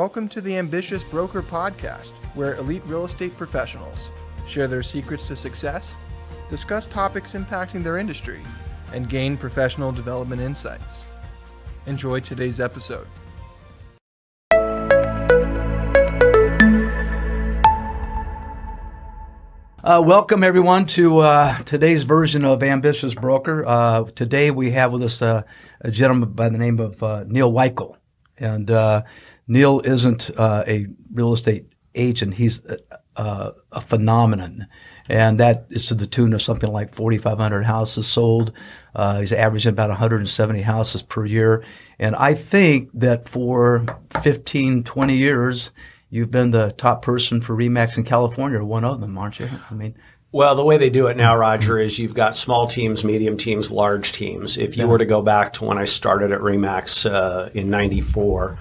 Welcome to the Ambitious Broker Podcast, where elite real estate professionals share their secrets to success, discuss topics impacting their industry, and gain professional development insights. Enjoy today's episode. Welcome, everyone, to today's version of Ambitious Broker. Today we have with us a gentleman by the name of Neal Weichel. And Neal isn't a real estate agent. He's a phenomenon. And that is to the tune of something like 4,500 houses sold. He's averaging about 170 houses per year. And I think that for 15, 20 years, you've been the top person for RE/MAX in California, or one of them, aren't you? Well, the way they do it now, Roger, is you've got small teams, medium teams, large teams. If you were to go back to when I started at RE/MAX in '94,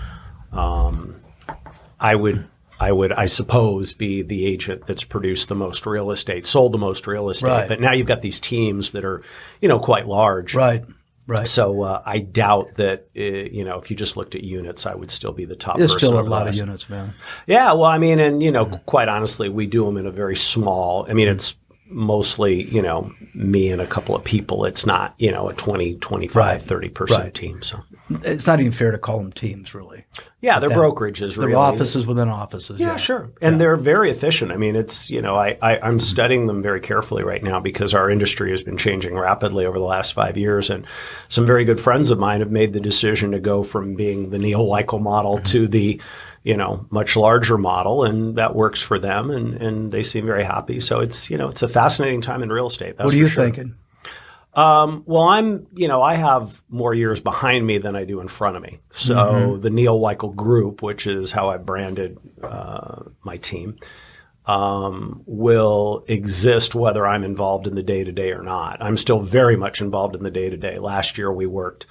I would, I suppose, be the agent that's produced the most real estate, sold the most real estate. Right. But now you've got these teams that are, quite large. Right. So I doubt that, if you just looked at units, I would still be the top There's person. still a lot of units, man. Yeah, well, quite honestly, we do them in a very small, it's mostly, me and a couple of people. It's not, a 20, 25, 30-person team. So it's not even fair to call them teams, really. Yeah, they're brokerages, really. They're offices within offices. Yeah, sure. And they're very efficient. It's, I'm studying them very carefully right now because our industry has been changing rapidly over the last 5 years. And some very good friends of mine have made the decision to go from being the Neal Weichel model to the, much larger model. And that works for them. And they seem very happy. So it's, it's a fascinating time in real estate. That's what are you sure. thinking? Well, I have more years behind me than I do in front of me. So the Neal Weichel Group, which is how I branded my team, will exist whether I'm involved in the day-to-day or not. I'm still very much involved in the day-to-day. Last year we worked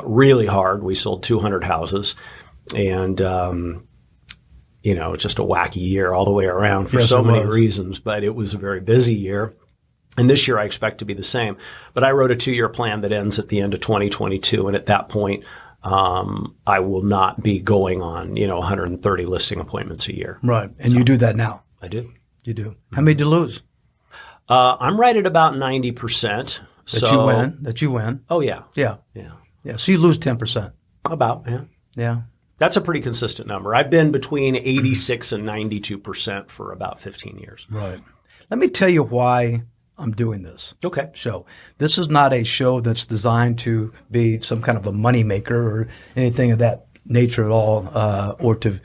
really hard. We sold 200 houses, and it's just a wacky year all the way around for so many reasons. But it was a very busy year. And this year I expect to be the same. But I wrote a 2-year plan that ends at the end of 2022. And at that point, I will not be going on, 130 listing appointments a year. Right. And you do that now? I do. You do. How many do you lose? I'm right at about 90%. That you win? Oh, yeah. Yeah. So you lose 10%. About, yeah. Yeah. That's a pretty consistent number. I've been between 86 and 92% for about 15 years. Right. Let me tell you why I'm doing this show. This is not a show that's designed to be some kind of a moneymaker or anything of that nature at all, or to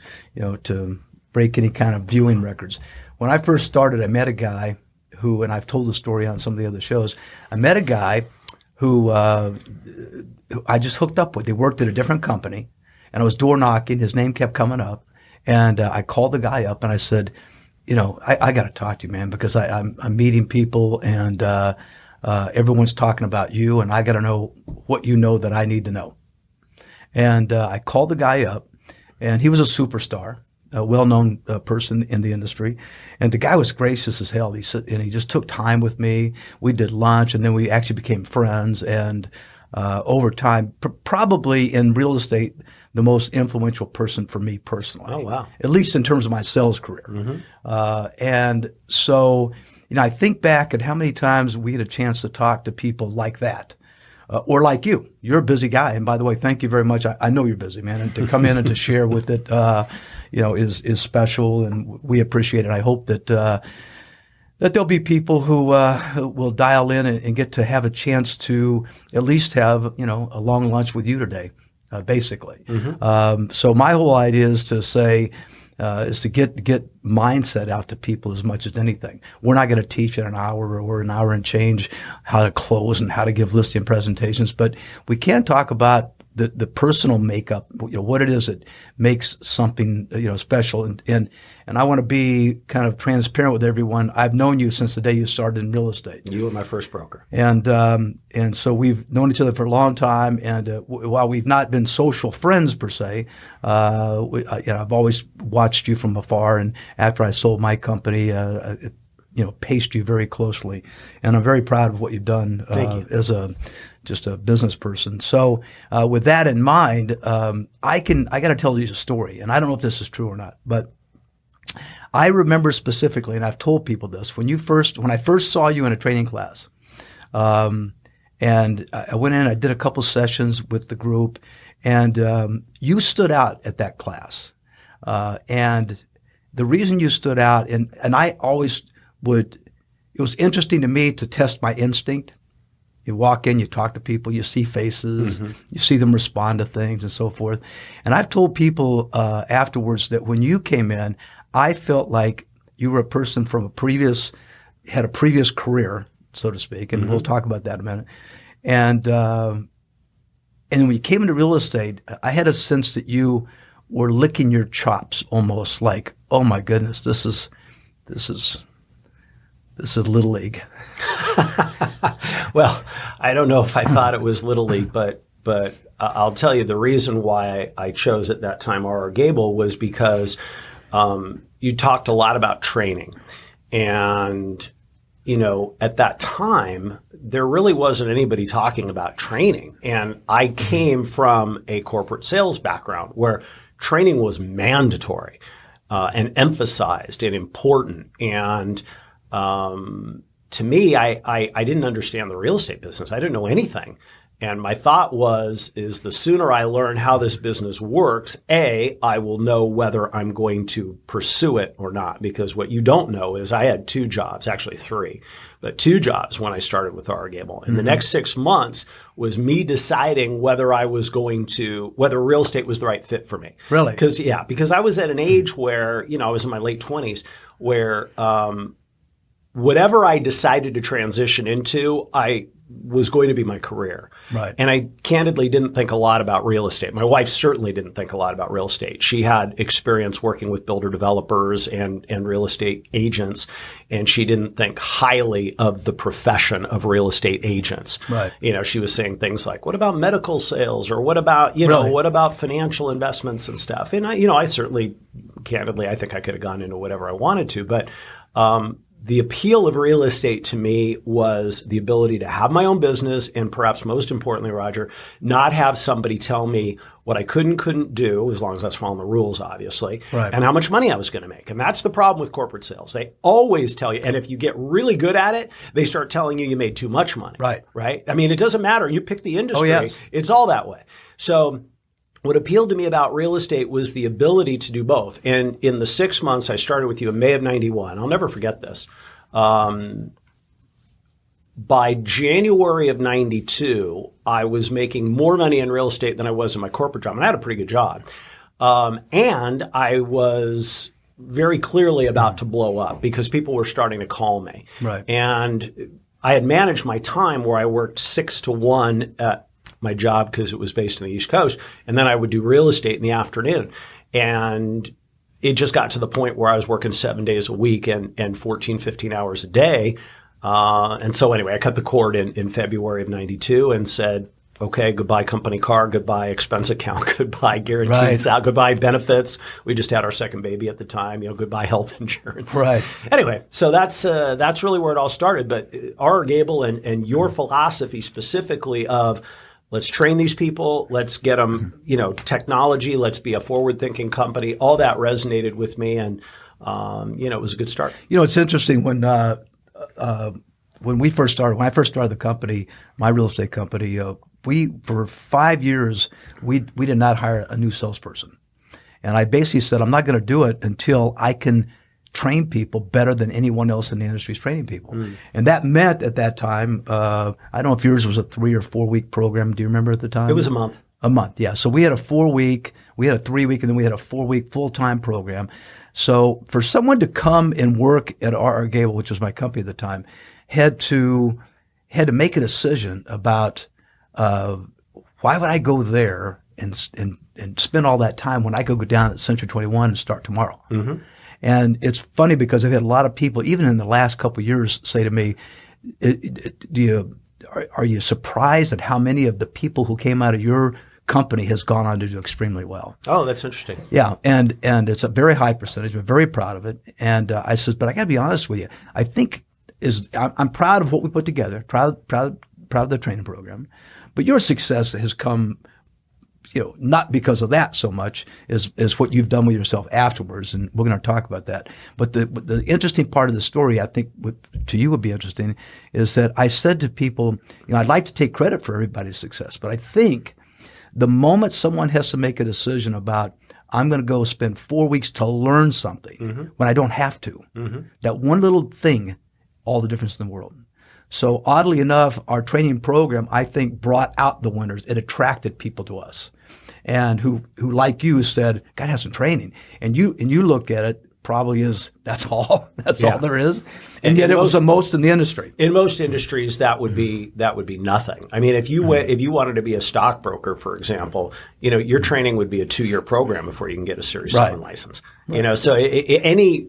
break any kind of viewing records. When I first started, I met a guy who, and I've told the story on some of the other shows, I met a guy who I just hooked up with. He worked at a different company, and I was door knocking. His name kept coming up, and I called the guy up and I said, I got to talk to you, man, because I'm meeting people and everyone's talking about you, and I got to know what you know that I need to know. And I called the guy up, and he was a superstar, a well-known person in the industry. And the guy was gracious as hell. He said, and he just took time with me. We did lunch, and then we actually became friends. And over time, probably in real estate, the most influential person for me personally. Oh, wow. At least in terms of my sales career. And so, I think back at how many times we had a chance to talk to people like that, or like you. You're a busy guy. And by the way, thank you very much. I know you're busy, man. And to come in and to share with it, is special. And we appreciate it. I hope that there'll be people who will dial in and get to have a chance to at least have, a long lunch with you today. Basically. So my whole idea is to say, is to get mindset out to people as much as anything. We're not going to teach in an hour or an hour and change how to close and how to give listing presentations, but we can talk about the personal makeup, what it is that makes something, special. And I want to be kind of transparent with everyone. I've known you since the day you started in real estate. You were my first broker. And so we've known each other for a long time. And while we've not been social friends per se, I've always watched you from afar. And after I sold my company, paced you very closely. And I'm very proud of what you've done Thank you. as a just a business person. So with that in mind, I got to tell you a story, and I don't know if this is true or not, but I remember specifically, and I've told people this, when I first saw you in a training class, and I went in, I did a couple sessions with the group, and you stood out at that class. And the reason you stood out, and I always would, it was interesting to me to test my instinct. You walk in, you talk to people, you see faces, you see them respond to things and so forth. And I've told people afterwards that when you came in, I felt like you were a person from had a previous career, so to speak, and we'll talk about that in a minute. And when you came into real estate, I had a sense that you were licking your chops, almost like, oh my goodness, this is Little League. Well, I don't know if I thought it was Little League, but I'll tell you the reason why I chose at that time R.R. Gable was because you talked a lot about training. And, at that time, there really wasn't anybody talking about training. And I came from a corporate sales background where training was mandatory and emphasized and important. And to me, I didn't understand the real estate business. I didn't know anything. And my thought is the sooner I learn how this business works, I will know whether I'm going to pursue it or not. Because what you don't know is I had 2 jobs, actually 3, but 2 jobs when I started with R. Gable. And the next 6 months was me deciding whether real estate was the right fit for me. Really? Because I was at an age where, I was in my late 20s where whatever I decided to transition into, I was going to be my career. Right. And I candidly didn't think a lot about real estate. My wife certainly didn't think a lot about real estate. She had experience working with builder developers and real estate agents, and she didn't think highly of the profession of real estate agents. Right. She was saying things like, what about medical sales? Or what about, what about financial investments and stuff? And I certainly, candidly, I think I could have gone into whatever I wanted to, but, the appeal of real estate to me was the ability to have my own business and perhaps most importantly, Roger, not have somebody tell me what I couldn't do, as long as I was following the rules, obviously, right, and how much money I was going to make. And that's the problem with corporate sales. They always tell you, and if you get really good at it, they start telling you made too much money. Right? I mean, it doesn't matter. You pick the industry. Oh, yes. It's all that way. So what appealed to me about real estate was the ability to do both. And in the 6 months I started with you in May of 91, I'll never forget this. By January of 92, I was making more money in real estate than I was in my corporate job. And I had a pretty good job. And I was very clearly about to blow up because people were starting to call me. Right. And I had managed my time where I worked 6 to 1 at my job because it was based on the East Coast. And then I would do real estate in the afternoon. And it just got to the point where I was working 7 days a week and 14, 15 hours a day. And so anyway, I cut the cord in February of 92 and said, okay, goodbye company car, goodbye expense account, goodbye guaranteed salary, goodbye benefits. We just had our second baby at the time, goodbye health insurance. Right. Anyway, so that's really where it all started. But R. Gable and your philosophy specifically of let's train these people. Let's get them, technology. Let's be a forward-thinking company. All that resonated with me, and it was a good start. It's interesting when I first started the company, my real estate company, for 5 years we did not hire a new salesperson, and I basically said I'm not going to do it until I can train people better than anyone else in the industry is training people. And that meant at that time, I don't know if yours was a 3 or 4 week program. Do you remember at the time? It was a month. A month, yeah. So we had a 4 week, we had a 3 week, and then we had a 4 week full-time program. So for someone to come and work at R.R. Gable, which was my company at the time, had to make a decision about why would I go there and spend all that time when I could go down at Century 21 and start tomorrow. Mm-hmm. And it's funny because I've had a lot of people, even in the last couple of years, say to me, are you surprised at how many of the people who came out of your company has gone on to do extremely well? Oh, that's interesting. Yeah, and it's a very high percentage. We're very proud of it. And I says, but I got to be honest with you. I think I'm proud of what we put together, proud proud of the training program. But your success has come, not because of that so much as what you've done with yourself afterwards, and we're going to talk about that. But the interesting part of the story, I think, to you would be interesting, is that I said to people, I'd like to take credit for everybody's success, but I think the moment someone has to make a decision about, I'm going to go spend 4 weeks to learn something when I don't have to, that one little thing, all the difference in the world. So oddly enough, our training program, I think, brought out the winners. It attracted people to us, and who like you said, "God has some training," and you look at it probably as that's all there is, and yet it was the most in the industry. In most industries, that would be nothing. I mean, if you wanted to be a stockbroker, for example, your training would be a 2-year program before you can get a Series 7 license. Right. So any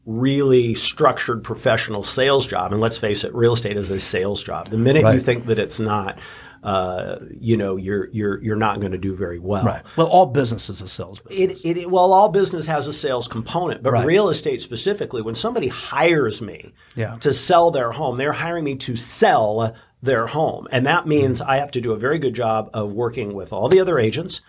really structured professional sales job, and let's face it, real estate is a sales job. The minute you think that it's not, you're not going to do very well. Right. Well, all business is a sales business. All business has a sales component, but real estate specifically, when somebody hires me to sell their home, they're hiring me to sell their home. And that means I have to do a very good job of working with all the other agents,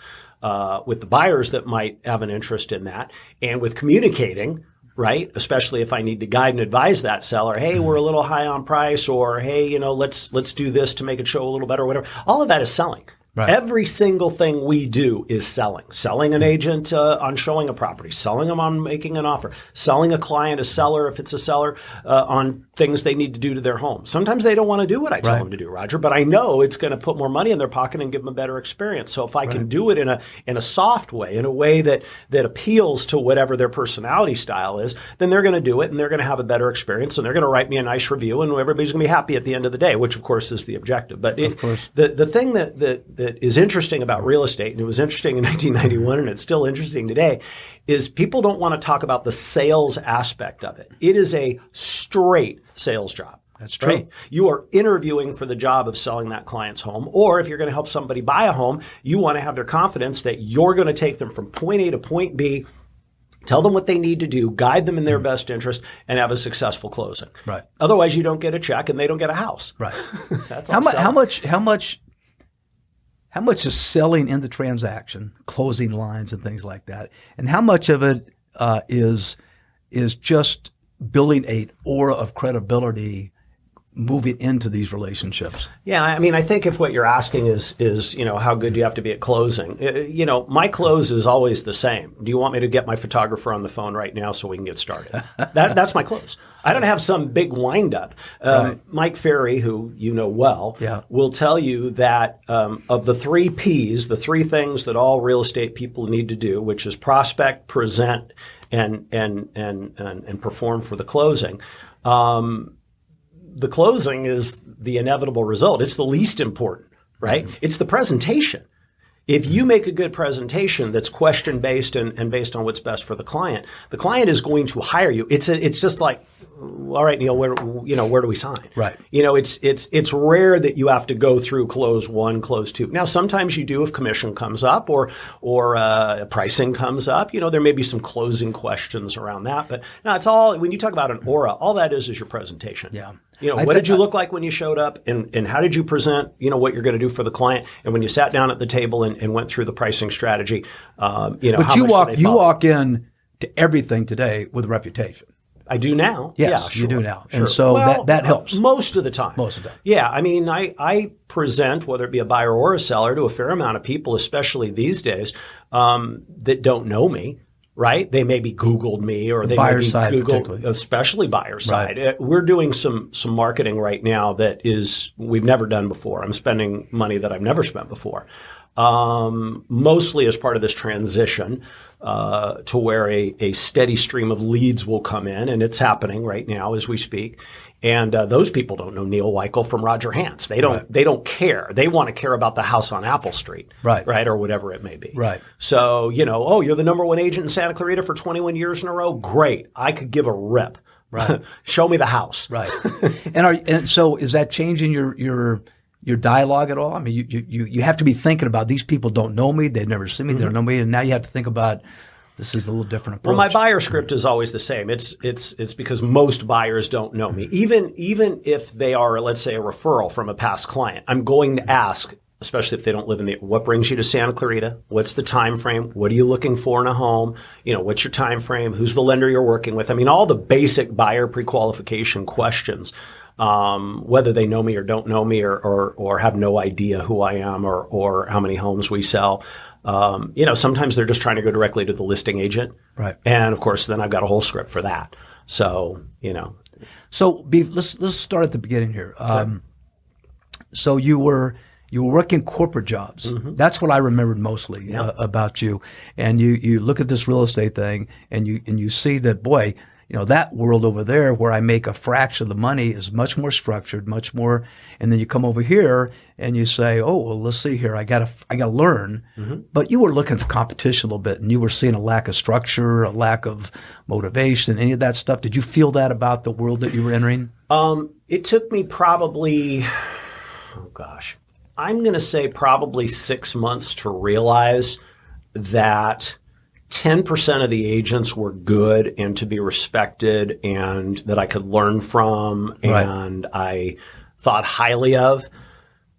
with the buyers that might have an interest in that, and with communicating, right? Especially if I need to guide and advise that seller, hey, we're a little high on price, or hey, let's do this to make it show a little better, or whatever. All of that is selling. Right. Every single thing we do is selling. Selling an agent on showing a property, selling them on making an offer, selling a client, a seller, if it's a seller, on things they need to do to their home. Sometimes they don't want to do what I tell them to do, Roger, but I know it's going to put more money in their pocket and give them a better experience. So if I can do it in a soft way, in a way that appeals to whatever their personality style is, then they're going to do it, and they're going to have a better experience, and they're going to write me a nice review, and everybody's going to be happy at the end of the day, which of course is the objective. But the thing that is interesting about real estate, and it was interesting in 1991 and it's still interesting today, is people don't want to talk about the sales aspect of it. It is a straight sales job. That's true. Right? You are interviewing for the job of selling that client's home, or if you're going to help somebody buy a home, you want to have their confidence that you're going to take them from point A to point B, tell them what they need to do, guide them in their best interest, and have a successful closing. Right. Otherwise, you don't get a check and they don't get a house. Right. That's all. How much is selling in the transaction, closing lines and things like that, and how much of it is just building an aura of credibility moving into these relationships? Yeah, I mean, I think if what you're asking is how good do you have to be at closing? My close is always the same. Do you want me to get my photographer on the phone right now so we can get started? That's my close. I don't have some big wind-up. Mike Ferry, who you know well, will tell you that of the 3 Ps, the 3 things that all real estate people need to do, which is prospect, present, and perform for the closing. The closing is the inevitable result. It's the least important, right? It's the presentation. If you make a good presentation that's question-based and based on what's best for the client is going to hire you. It's just like, all right, Neal, where do we sign? Right. It's rare that you have to go through close 1, close 2. Now, sometimes you do if commission comes up or pricing comes up. There may be some closing questions around that, but no, it's all, when you talk about an aura, all that is your presentation. Yeah. What did you look like when you showed up, and how did you present, what you're going to do for the client, and when you sat down at the table and went through the pricing strategy, But you walk in to everything today with a reputation. I do now. Yes, yeah, sure, you do now. Sure. And so that helps. Most of the time. Most of the time. Yeah. I mean, I present, whether it be a buyer or a seller, to a fair amount of people, especially these days, that don't know me. Right? They maybe Googled me, or they buyer maybe side, Googled, especially buyer side. We're doing some marketing right now that we've never done before. I'm spending money that I've never spent before. Mostly as part of this transition to where a steady stream of leads will come in, and it's happening right now as we speak. And those people don't know Neal Weichel from Roger Hance. They don't care. They want to care about the house on Apple Street, right, or whatever it may be. Right. So you're the number 1 agent in Santa Clarita for 21 years in a row. Great. I could give a rip. Right. Show me the house. Right. And so is that changing your dialogue at all? I mean, you have to be thinking about, these people don't know me, they've never seen me, they don't know me, and now you have to think about, This is a little different approach. Well, my buyer script is always the same. It's because most buyers don't know me. Even if they are, let's say, a referral from a past client, I'm going to ask, especially if they don't live in the, what brings you to Santa Clarita? What's the time frame? What are you looking for in a home? What's your time frame? Who's the lender you're working with? I mean, all the basic buyer pre-qualification questions, whether they know me or don't know me or have no idea who I am or how many homes we sell. Sometimes they're just trying to go directly to the listing agent. Right. And of course, then I've got a whole script for that. So, So let's start at the beginning here. So you were working corporate jobs. Mm-hmm. That's what I remembered mostly about you. And you look at this real estate thing and you see that, boy, that world over there where I make a fraction of the money is much more structured, much more. And then you come over here and you say, oh, well, let's see here. I gotta learn. Mm-hmm. But you were looking for competition a little bit and you were seeing a lack of structure, a lack of motivation, any of that stuff. Did you feel that about the world that you were entering? It took me probably, I'm going to say probably 6 months to realize that 10% of the agents were good and to be respected and that I could learn from and I thought highly of.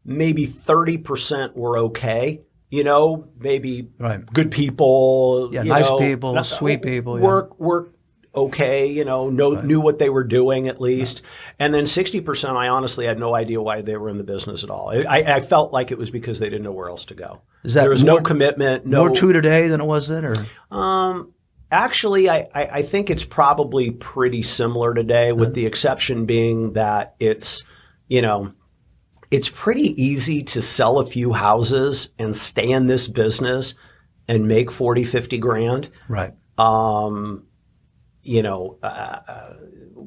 Maybe 30% were okay. Maybe good people. Yeah, nice people, sweet people. Work okay, knew what they were doing at least. And then 60%, I honestly had no idea why they were in the business at all. I felt like it was because they didn't know where else to go. There was no commitment. More true today than it was then? Or? Actually, I think it's probably pretty similar today with the exception being that it's pretty easy to sell a few houses and stay in this business and make 40, 50 grand. Right.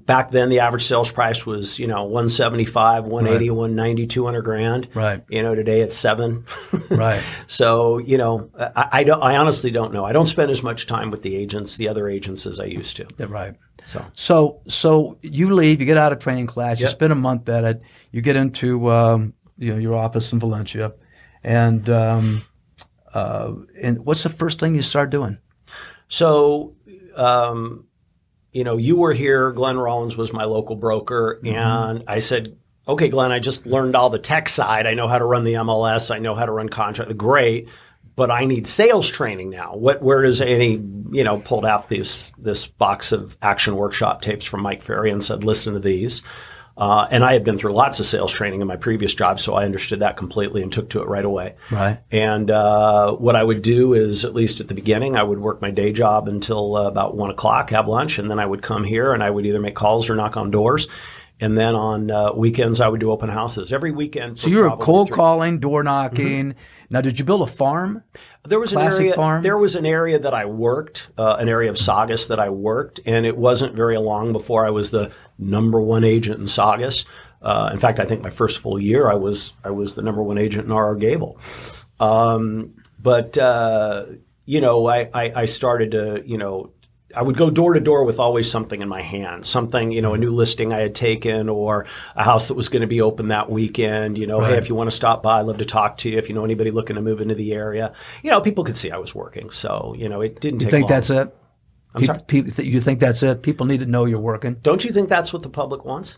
Back then the average sales price was, 175, 180, 190, 200 grand. Right. Today it's 7. Right. So, I honestly don't know. I don't spend as much time with the other agents as I used to. Yeah, right. So you leave, you get out of training class, you spend a month at it, you get into, your office in Valencia and what's the first thing you start doing? So, you were here, Glenn Rollins was my local broker, and I said, okay, Glenn, I just learned all the tech side. I know how to run the MLS. I know how to run contract. Great, but I need sales training now. Where is any, pulled out this box of action workshop tapes from Mike Ferry and said, listen to these. And I had been through lots of sales training in my previous job, so I understood that completely and took to it right away. Right. And what I would do is, at least at the beginning, I would work my day job until about 1 o'clock, have lunch, and then I would come here and I would either make calls or knock on doors. And then on weekends, I would do open houses every weekend. So you were cold calling, door knocking. Mm-hmm. Now, did you build a farm? There was farm? There was an area that I worked, an area of Saugus that I worked, and it wasn't very long before I was the number one agent in Saugus. In fact, I think my first full year, I was the number one agent in R.R. Gable. I started to, I would go door to door with always something in my hand, something, a new listing I had taken or a house that was going to be open that weekend, hey, if you want to stop by, I'd love to talk to you. If you know anybody looking to move into the area, people could see I was working. So, it didn't take long. You think that's it? I'm sorry? You think that's it? People need to know you're working? Don't you think that's what the public wants?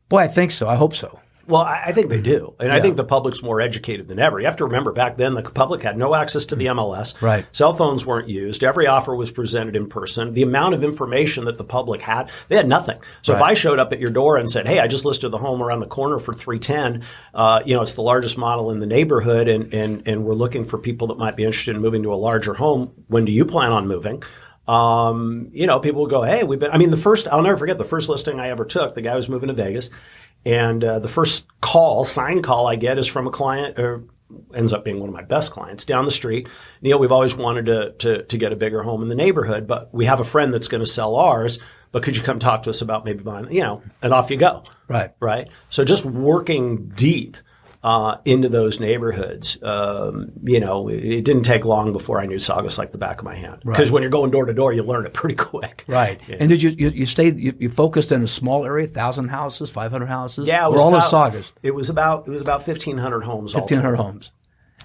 Boy, I think so. I hope so. Well, I think they do. And I think the public's more educated than ever. You have to remember back then the public had no access to the MLS. Right. Cell phones weren't used. Every offer was presented in person. The amount of information that the public had, they had nothing. So if I showed up at your door and said, hey, I just listed the home around the corner for $310, it's the largest model in the neighborhood and we're looking for people that might be interested in moving to a larger home. When do you plan on moving? People would go, hey, I'll never forget the first listing I ever took. The guy was moving to Vegas. And the first sign call I get is from a client, or ends up being one of my best clients, down the street. Neal, we've always wanted to get a bigger home in the neighborhood, but we have a friend that's going to sell ours, but could you come talk to us about maybe buying, and off you go. Right. Right. So just working deep into those neighborhoods, it didn't take long before I knew Saugus like the back of my hand. Because when you're going door to door, you learn it pretty quick. Right. Yeah. And did you focused in a small area, 1,000 houses, 500 houses? Yeah. All of Saugus? It was about 1,500 homes. 1,500 homes.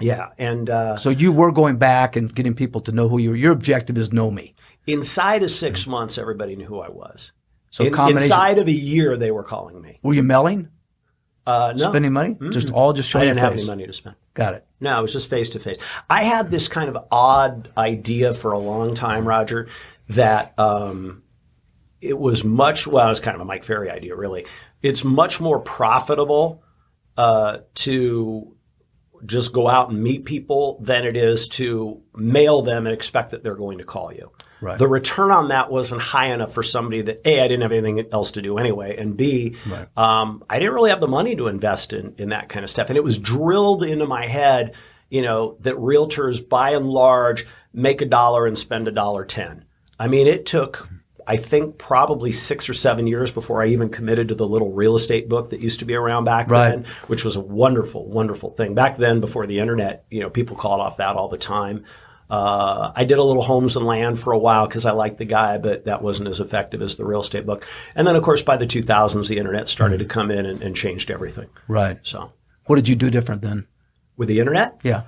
Yeah. And So you were going back and getting people to know who you were. Your objective is know me. inside of 6 months, everybody knew who I was. So inside of a year, they were calling me. Were you mailing? No. Spending money? Mm-mm. Just showing I didn't have face. any money to spend. Got it. No, it was just face to face. I had this kind of odd idea for a long time, Roger, that it was it was kind of a Mike Ferry idea, really. It's much more profitable to just go out and meet people than it is to mail them and expect that they're going to call you. Right. The return on that wasn't high enough for somebody that, A, I didn't have anything else to do anyway, and B, Right. I didn't really have the money to invest in that kind of stuff. And it was drilled into my head, that realtors, by and large, make $1 and spend $1.10. I mean, it took, I think, probably 6 or 7 years before I even committed to the little real estate book that used to be around back then, which was a wonderful, wonderful thing. Back then, before the internet, people called off that all the time. I did a little homes and land for a while because I liked the guy, but that wasn't as effective as the real estate book. And then, of course, by the 2000s, the internet started to come in and changed everything. Right. So, what did you do different then? With the internet? Yeah.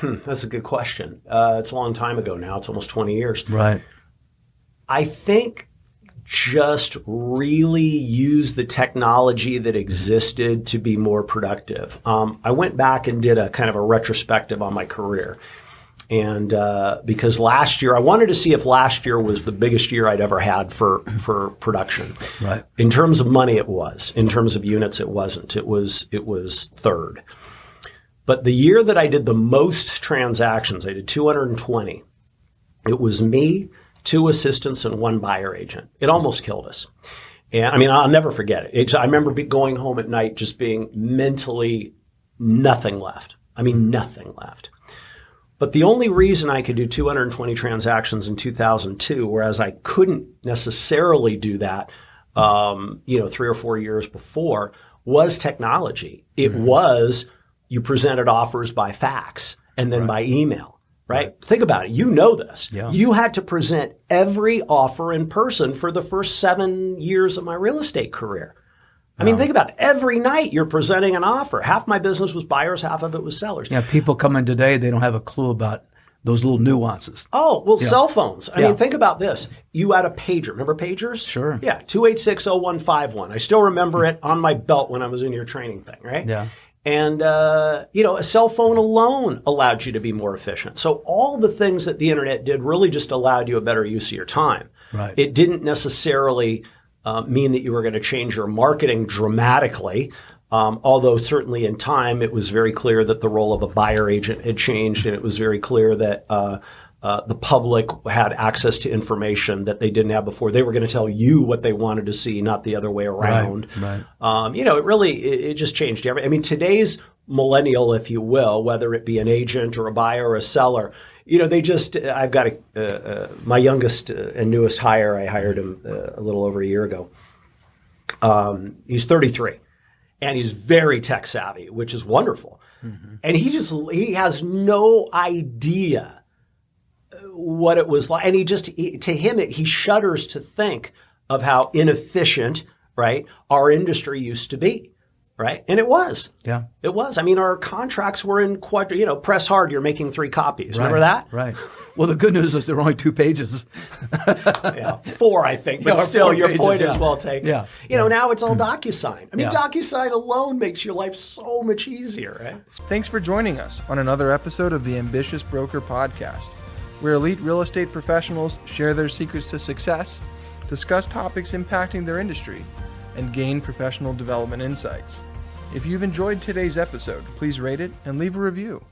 That's a good question. It's a long time ago now. It's almost 20 years. Right. I think just really use the technology that existed to be more productive. I went back and did a kind of a retrospective on my career. And because last year, I wanted to see if last year was the biggest year I'd ever had for production. Right. In terms of money, it was. In terms of units, it wasn't. It was third. But the year that I did the most transactions, I did 220. It was me, 2 assistants, and 1 buyer agent. It almost killed us. And I mean, I'll never forget it. I remember going home at night just being mentally nothing left. I mean, nothing left. But the only reason I could do 220 transactions in 2002, whereas I couldn't necessarily do that, 3 or 4 years before, was technology. It was, you presented offers by fax and then by email, right? Think about it. You know this. Yeah. You had to present every offer in person for the first 7 years of my real estate career. I mean, think about it. Every night you're presenting an offer. Half my business was buyers, half of it was sellers. Yeah, people come in today, they don't have a clue about those little nuances. Oh, well, cell phones. I mean, think about this. You had a pager. Remember pagers? Sure. Yeah, 286-0151. I still remember it on my belt when I was in your training thing, right? Yeah. And, a cell phone alone allowed you to be more efficient. So all the things that the internet did really just allowed you a better use of your time. Right. It didn't necessarily mean that you were going to change your marketing dramatically, although certainly in time it was very clear that the role of a buyer agent had changed, and it was very clear that the public had access to information that they didn't have before. They were going to tell you what they wanted to see, not the other way around. Right. It just changed everything. I mean, today's millennial, if you will, whether it be an agent or a buyer or a seller, I've got my youngest and newest hire, I hired him a little over a year ago. He's 33 and he's very tech savvy, which is wonderful. Mm-hmm. And he has no idea what it was like. And he shudders to think of how inefficient, right, our industry used to be. Right. And it was. Yeah. It was. I mean, our contracts were in press hard, you're making 3 copies. Right. Remember that? Right. Well, the good news is there are only 2 pages. 4, I think. But still, your point is well taken. Yeah. Now it's all DocuSign. I mean, DocuSign alone makes your life so much easier, right? Thanks for joining us on another episode of the Ambitious Broker Podcast, where elite real estate professionals share their secrets to success, discuss topics impacting their industry, and gain professional development insights. If you've enjoyed today's episode, please rate it and leave a review.